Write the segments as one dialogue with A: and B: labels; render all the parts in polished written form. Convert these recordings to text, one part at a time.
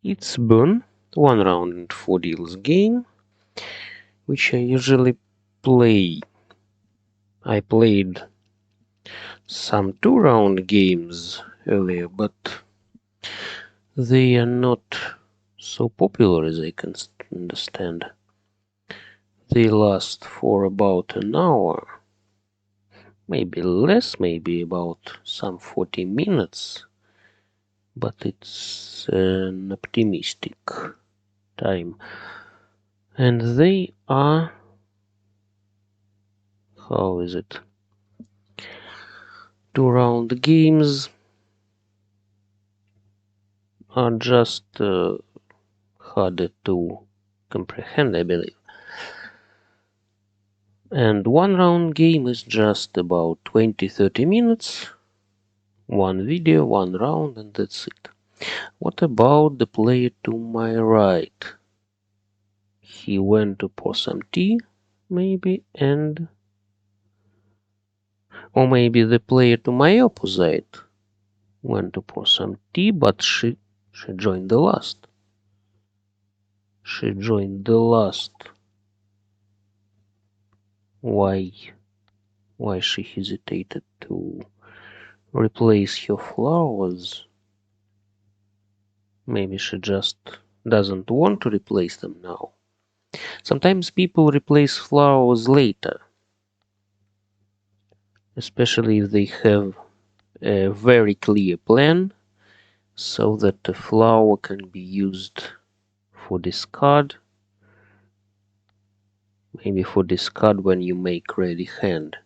A: It's Bern, 1 round and 4 deals game, which I usually play. I played some 2-round games earlier, but they are not so popular as I can understand. They last for about an hour, maybe less, maybe about some 40 minutes, but it's an optimistic time. And they are, how is it? 2-round games are just harder to comprehend, I believe. And 1-round game is just about 20-30 minutes, one video, 1 round, and that's it. What about the player to my right? He went to pour some tea, maybe, and... Or maybe the player to my opposite went to pour some tea, but she joined the last. She joined the last. Why she hesitated to replace her flowers? Maybe she just doesn't want to replace them now. Sometimes people replace flowers later, especially if they have a very clear plan, so that the flower can be used for discard. Maybe for discard when you make ready hand,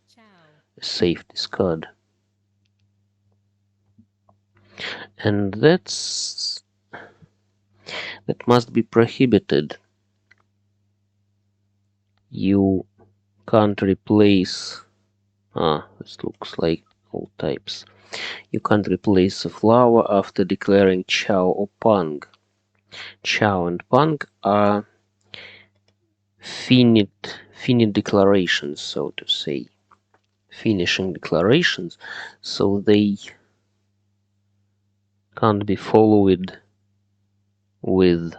A: a safe discard. And that must be prohibited. You can't replace... this looks like all types. You can't replace a flower after declaring Chow or Pang. Chow and Pang are finite declarations, so to say. Finishing declarations, so they can't be followed with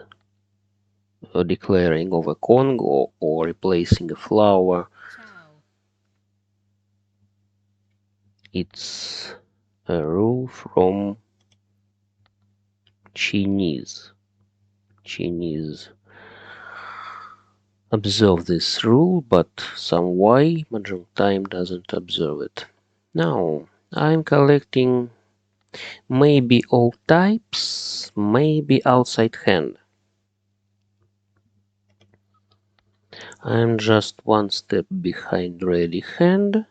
A: a declaring of a Kong or replacing a flower. It's a rule from Chinese. Chinese observe this rule, but some Y Mahjong time doesn't observe it. Now, I'm collecting maybe all types, maybe outside hand. I'm just one step behind ready hand.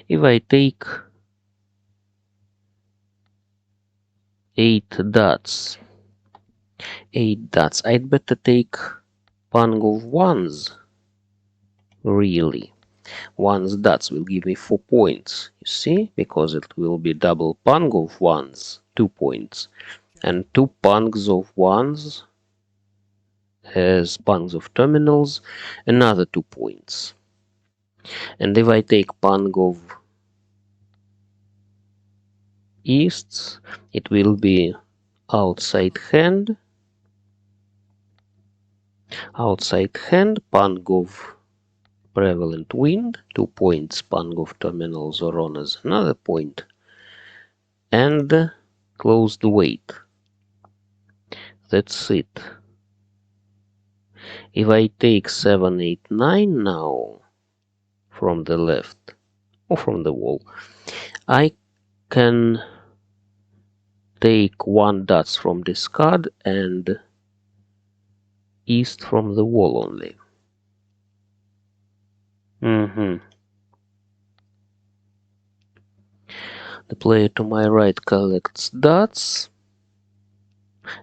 A: If I take 8 dots, I'd better take Pang of ones. Really, ones dots will give me 4 points, you see, because it will be double Pang of ones, 2 points, and 2 Pangs of ones as Pangs of terminals, another 2 points. And if I take Pang of easts, it will be outside hand, Pang of prevalent wind, 2 points, Pang of terminals or honors, another point, and closed weight. That's it. If I take 7, 8, 9 now from the left or from the wall, I can take 1 dots from discard and east from the wall only. The player to my right collects dots,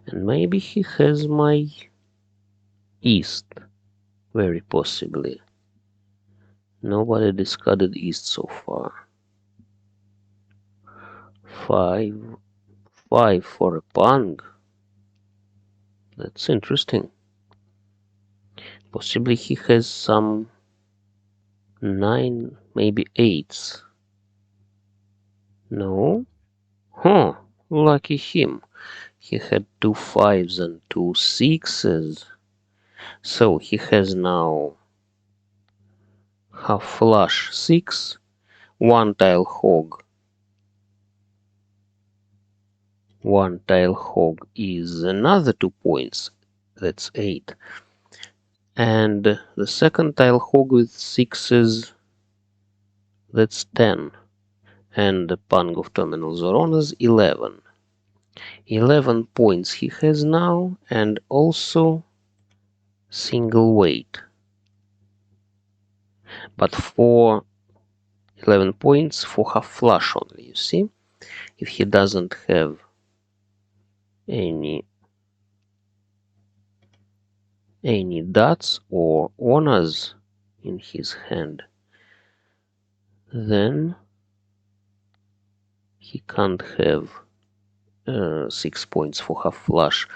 A: and maybe he has my east, very possibly. Nobody discarded east so far. 5 for a Pang. That's interesting. Possibly he has some 9, maybe 8s. No? Huh, lucky him. he had 2 5s and 2 6s. So he has now half flush 6, 1 tile hog. 1 tile hog is another 2 points, that's 8. And the second tile hog with 6s, that's 10. And the pang of terminal Zoronas 11. 11 points he has now, and also single weight. But for 11 points for half flush only, you see? If he doesn't have any dots or honors in his hand, then he can't have 6 points for half flush.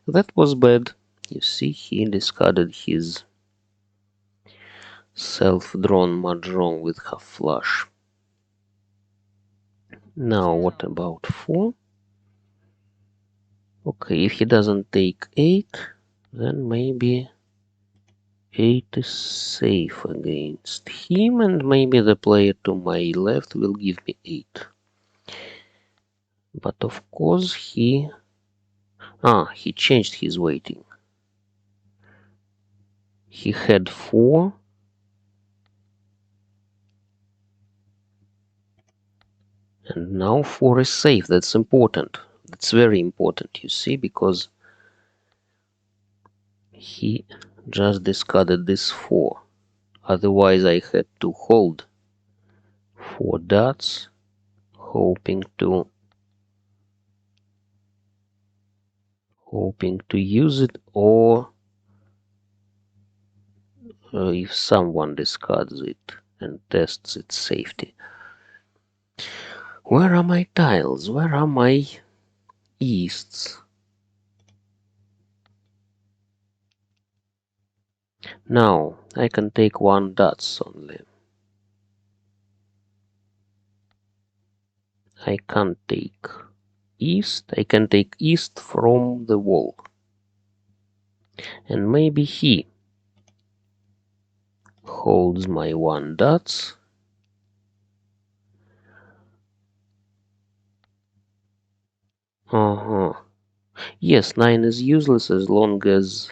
A: That was bad. You see, he discarded his self-drawn mahjong with half flush. Now what about 4? Okay, if he doesn't take 8, then maybe 8 is safe against him, and maybe the player to my left will give me 8. But of course he changed his weighting. He had 4, and now 4 is safe. That's important. That's very important, you see, because he just discarded this 4. Otherwise I had to hold 4 dots, hoping to use it, or if someone discards it and tests its safety. Where are my tiles? Where are my easts? Now I can take 1 dots only. I can't take east. I can take east from the wall. And maybe he holds my 1 dots. Yes, 9 is useless as long as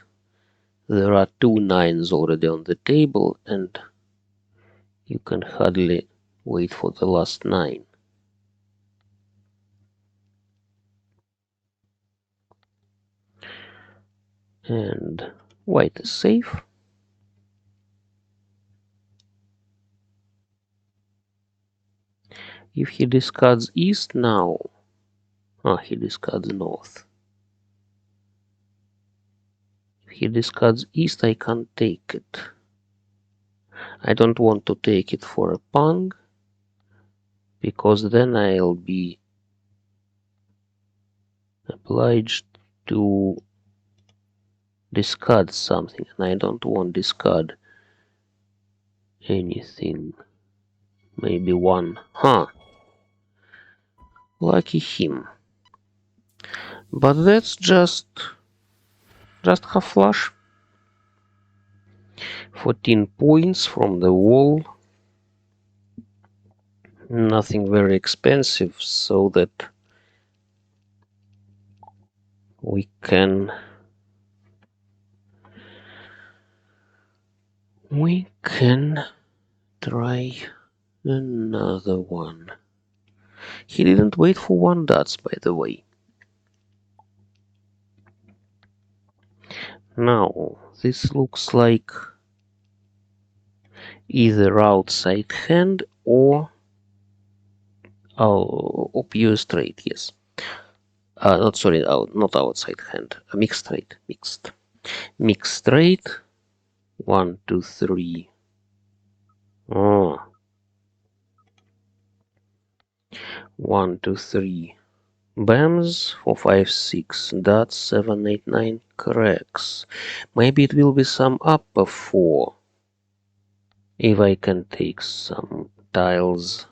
A: there are 2 9s already on the table, and you can hardly wait for the last 9. And white is safe. If he discards east now, he discards north. If he discards east, I can't take it. I don't want to take it for a pang, because then I'll be obliged to discard something, and I don't want to discard anything. Maybe 1. Lucky him. But that's just half flush. 14 points from the wall. Nothing very expensive, so that we can try another one. He didn't wait for 1 dots, by the way. Now this looks like either outside hand or pure straight. Yes. Not outside hand. A mixed straight. Mixed straight. 1, 2, 3. 1, 2, 3. Bams. 4, 5, 6. Dots. 7, 8, 9. Cracks. Maybe it will be some upper 4. If I can take some tiles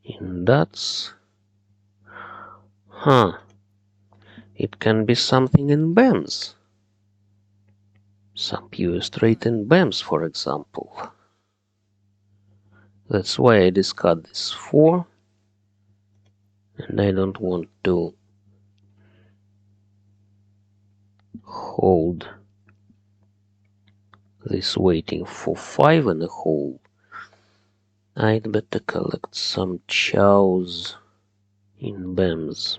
A: in dots. It can be something in BEMS. Some pure straight in BEMS, for example. That's why I discard this 4. And I don't want to hold this waiting for 5 in a hole. I'd better collect some chows in BEMS.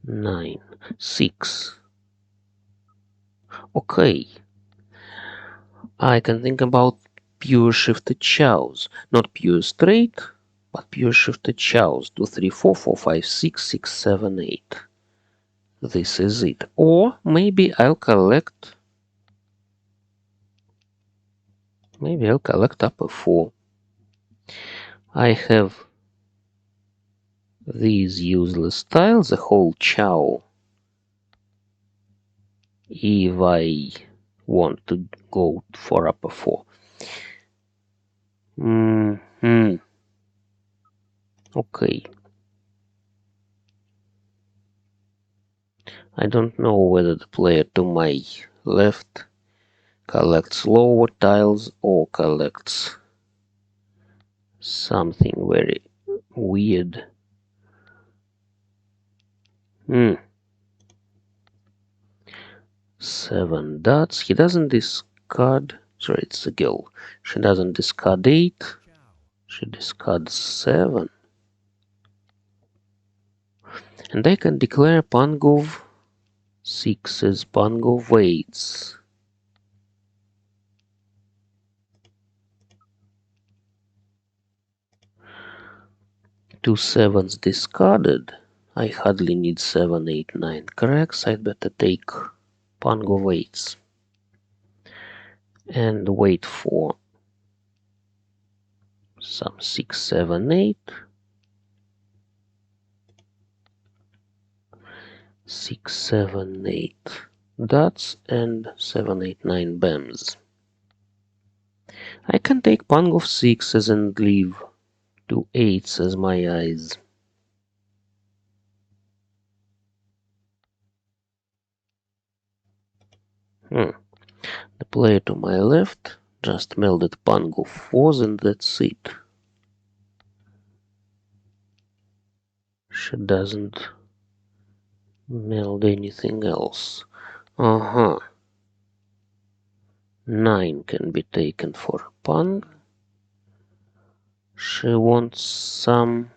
A: 9. 6. Okay. I can think about pure shifted chows. Not pure straight, but pure shifted chows. 2, 3, 4, 4, 5, 6, 6, 7, 8. This is it. Or maybe I'll collect up a 4. I have these useless tiles, a whole chow. If I want to go for upper 4. Okay. I don't know whether the player to my left collects lower tiles or collects something very weird. 7 dots. He doesn't discard. Sorry, it's a girl. She doesn't discard 8. She discards 7. And I can declare Pangov 6 as Pangov 8s. 2 7s discarded. I hardly need 7, 8, 9 cracks. I'd better take Pangov 8s. And wait for some 6, 7, 8. 6, 7, 8 dots and 7, 8, 9 BAMs. I can take Pangov 6s and leave 2 8s as my eyes. The player to my left just melded Pangov 4s and that's it. She doesn't meld anything else. 9 can be taken for Pang. She wants some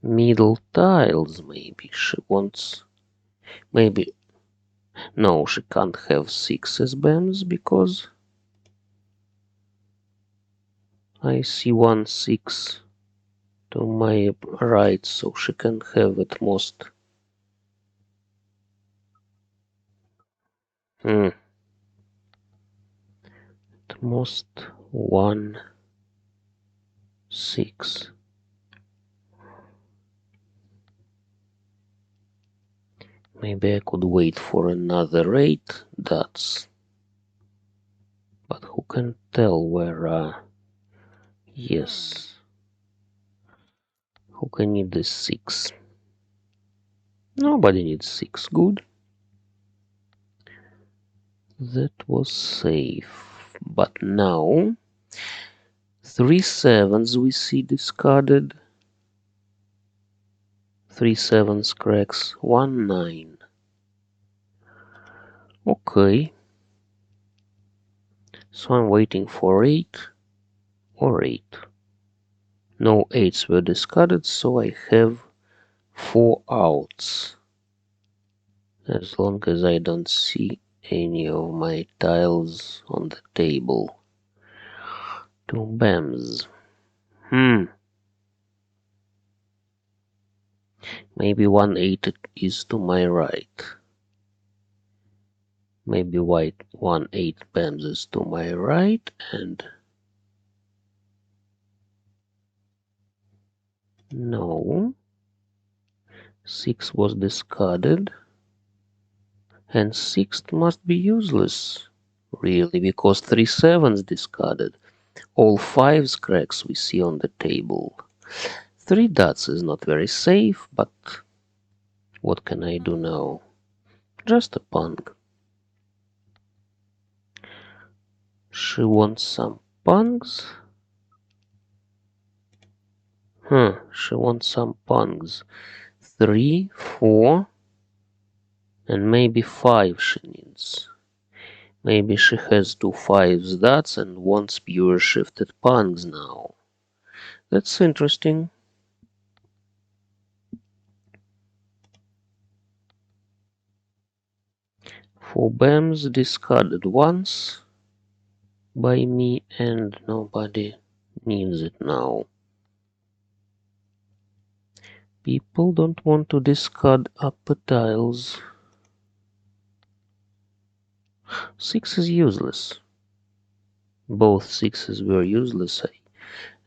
A: middle tiles, maybe. She wants... Maybe... No, she can't have 6s BAMs because... I see 1 6 to my right, so she can have at most... At most 1 6. Maybe I could wait for another 8 dots. But who can tell where yes. Who can need this 6? Nobody needs 6. Good. That was safe. But now 3 7s we see discarded. 3 7s cracks. 1 9. Okay. So I'm waiting for 8 or 8. No 8s were discarded, so I have 4 outs. As long as I don't see any of my tiles on the table. 2 BAMs. Maybe 1 8 is to my right. Maybe white 1 8 BAMs is to my right and... No. 6 was discarded. And 6 must be useless. Really, because 3 7s discarded. All 5s cracks we see on the table. 3 dots is not very safe, but What can I do now? Just a pang. She wants some pangs? She wants some pangs. 3, 4, and maybe 5 she needs. Maybe she has 2 5s dots and wants pure shifted pangs now. That's interesting. Four BAMs discarded once by me and nobody needs it now. People don't want to discard upper tiles. 6 is useless. Both 6s were useless. I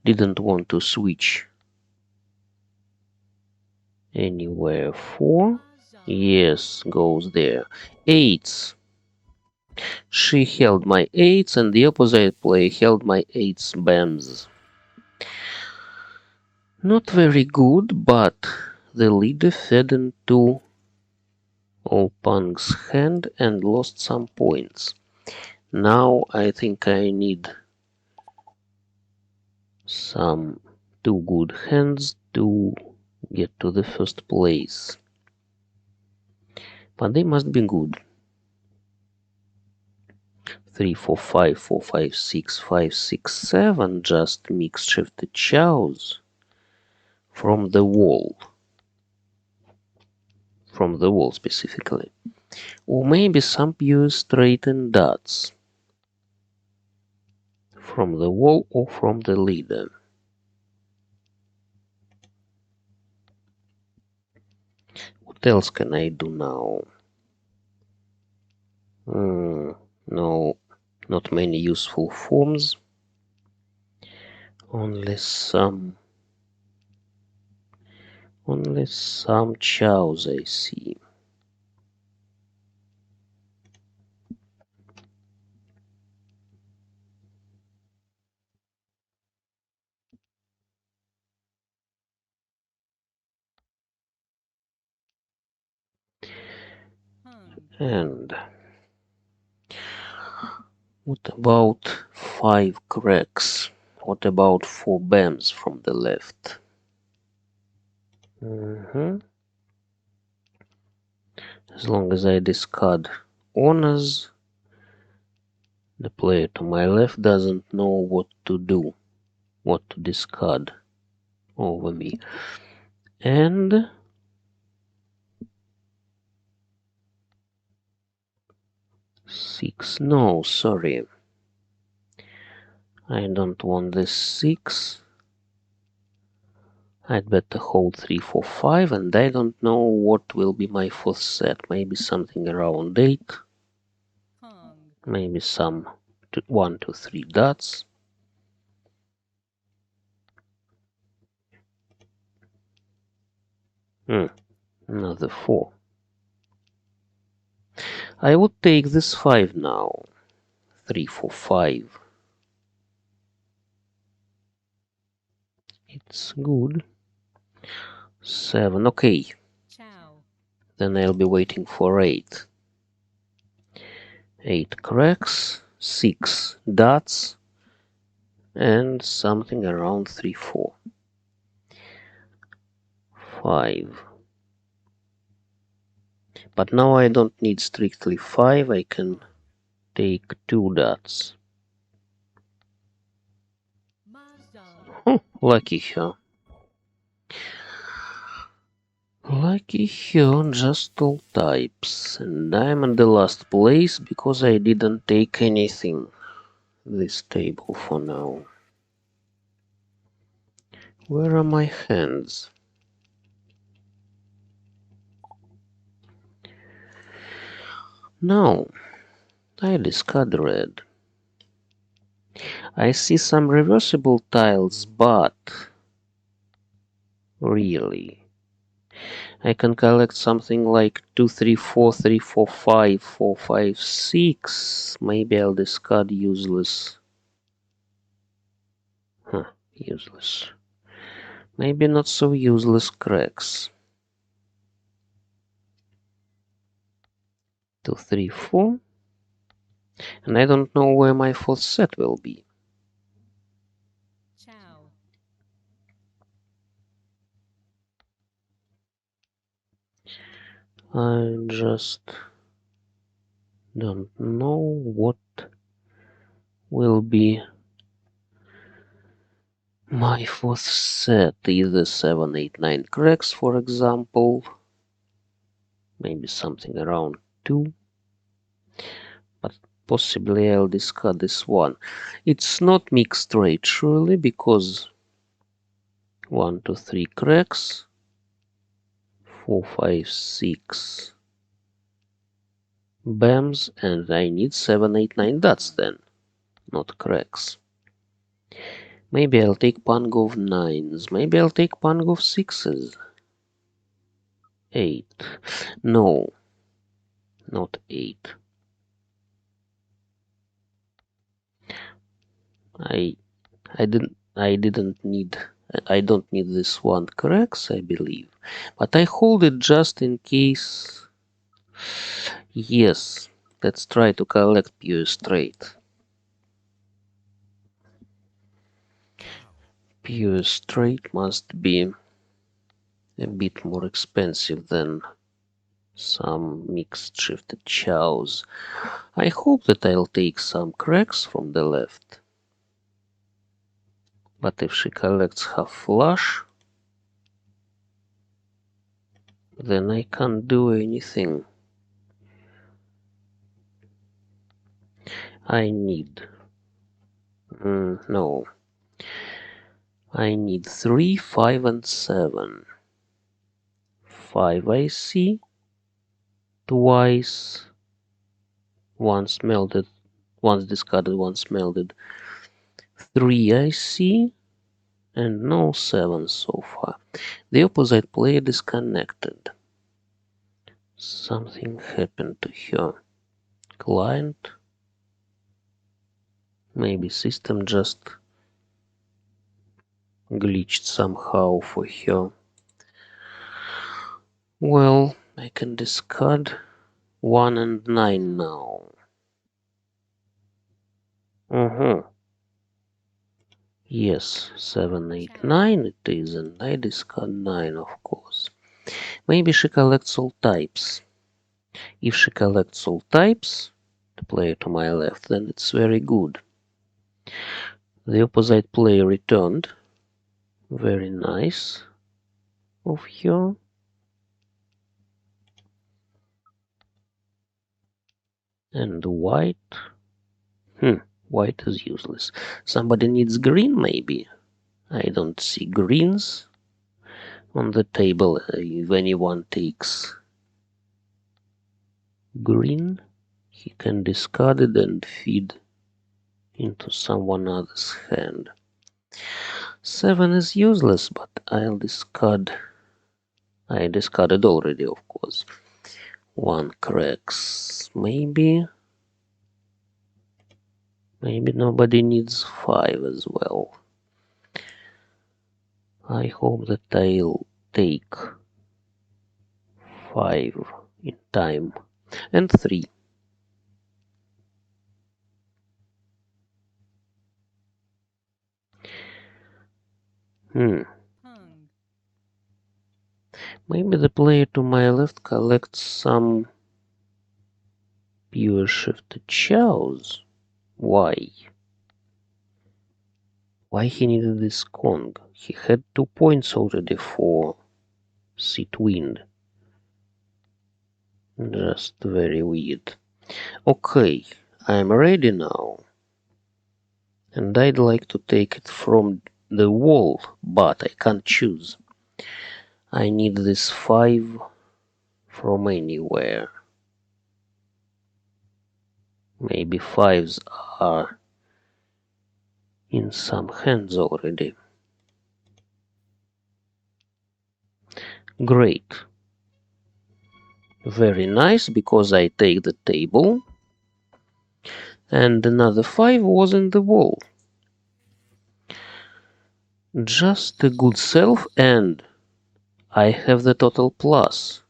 A: didn't want to switch anywhere. 4, yes, goes there. 8s. She held my 8s and the opposite player held my 8s BAMs. Not very good, but the leader fed into Opang's hand and lost some points. Now I think I need some 2 good hands to get to the first place. But they must be good. 3, 4, 5, 4, 5, 6, 5, 6, 7 just mixed shifted chows from the wall. From the wall specifically. Or maybe some pure straightened dots. From the wall or from the leader. What else can I do now? No, not many useful forms. Only some chows I see. And what about 5 cracks? What about 4 BAMs from the left? As long as I discard honors, the player to my left doesn't know what to do, what to discard over me. And 6, no, sorry. I don't want this 6. I'd better hold 3, 4, 5, and I don't know what will be my fourth set. Maybe something around 8. Maybe some 1, 2, 3 dots. Another 4. I would take this 5 now. 3, 4, 5. It's good. 7, okay. Then I'll be waiting for 8. 8 cracks, 6 dots, and something around 3, 4. 5. But now I don't need strictly 5, I can take 2 dots. Lucky her. Lucky her, just all types. And I'm in the last place because I didn't take anything. This table for now. Where are my hands? No, I discard red. I see some reversible tiles, but really, I can collect something like 2, 3, 4, 3, 4, 5, 4, 5, 6. Maybe I'll discard useless. Useless. Maybe not so useless cracks. 2, 3, 4. And I don't know where my fourth set will be.
B: Ciao.
A: I just don't know what will be my fourth set. Either 7, 8, 9 cracks, for example. Maybe something around 2. But possibly I'll discard this one. It's not mixed straight, surely, because 1, 2, 3 cracks. 4, 5, 6 bams, and I need 7, 8, 9 dots then, not cracks. Maybe I'll take pang of 9s. Maybe I'll take pang of 6s. 8. No, not 8. I I don't need this one cracks, I believe. But I hold it just in case. Yes, let's try to collect pure straight. Pure straight must be a bit more expensive than some mixed shifted chows. I hope that I'll take some cracks from the left. But if she collects half flush, then I can't do anything. I need... no. I need 3, 5 and 7. 5 I see. Twice. Once melted. Once discarded, once melted. 3 I see. And no 7 so far. The opposite player disconnected. Something happened to her. Client. Maybe system just glitched somehow for her. Well, I can discard 1 and 9 now. Yes, 7, 8, 9 it is, and I discard 9, of course. Maybe she collects all types. If she collects all types, the player to my left, then it's very good. The opposite player returned. Very nice of her. And white. White is useless. Somebody needs green, maybe. I don't see greens on the table. If anyone takes green, he can discard it and feed into someone else's hand. 7 is useless, but I'll discard. I discarded already, of course. 1 cracks. Maybe nobody needs 5 as well. I hope that I'll take 5 in time. And 3.
B: Hung.
A: Maybe the player to my left collects some pure shifted chows. Why? Why he needed this Kong? He had 2 points already for seat wind. Just very weird. Okay, I'm ready now. And I'd like to take it from the wall, but I can't choose. I need this 5 from anywhere. Maybe 5s are in some hands already. Great. Very nice, because I take the table. And another 5 was in the wall. Just a good self, and I have the total plus.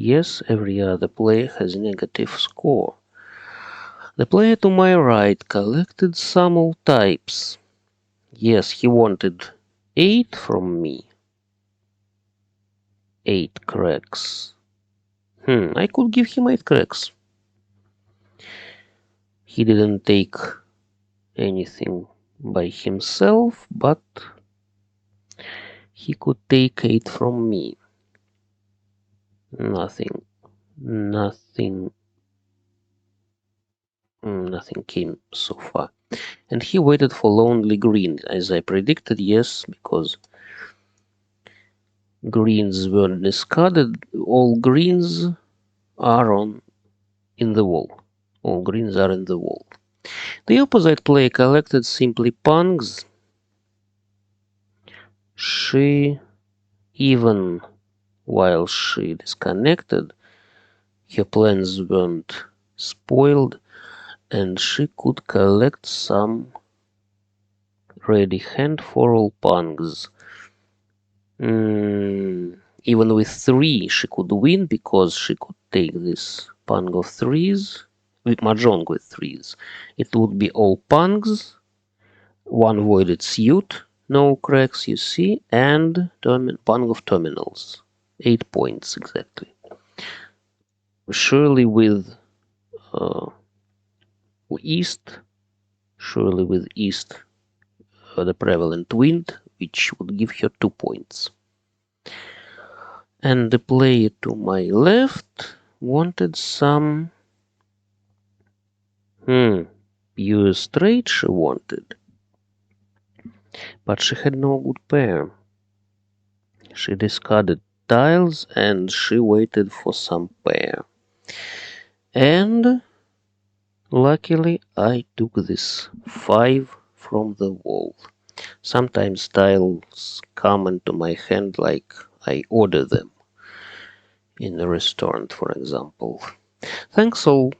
A: Yes, every other player has a negative score. The player to my right collected some all types. Yes, he wanted 8 from me. 8 cracks. I could give him 8 cracks. He didn't take anything by himself, but he could take 8 from me. Nothing. Nothing. Nothing came so far. And he waited for lonely green, as I predicted, yes, because greens were discarded. All greens are in the wall. All greens are in the wall. The opposite player collected simply punks. She, even while she disconnected, her plans weren't spoiled, and she could collect some ready hand for all punks. Even with 3, she could win because she could take this punk of 3s, with mahjong with 3s. It would be all punks, one voided suit, no cracks, you see, and punk of terminals. 8 points exactly. Surely with uh, east, surely with east, the prevalent wind, which would give her 2 points. And the player to my left wanted some pure straight she wanted, but she had no good pair. She discarded tiles and she waited for some pair. And luckily I took this 5 from the wall. Sometimes tiles come into my hand like I order them in a restaurant, for example. Thanks all.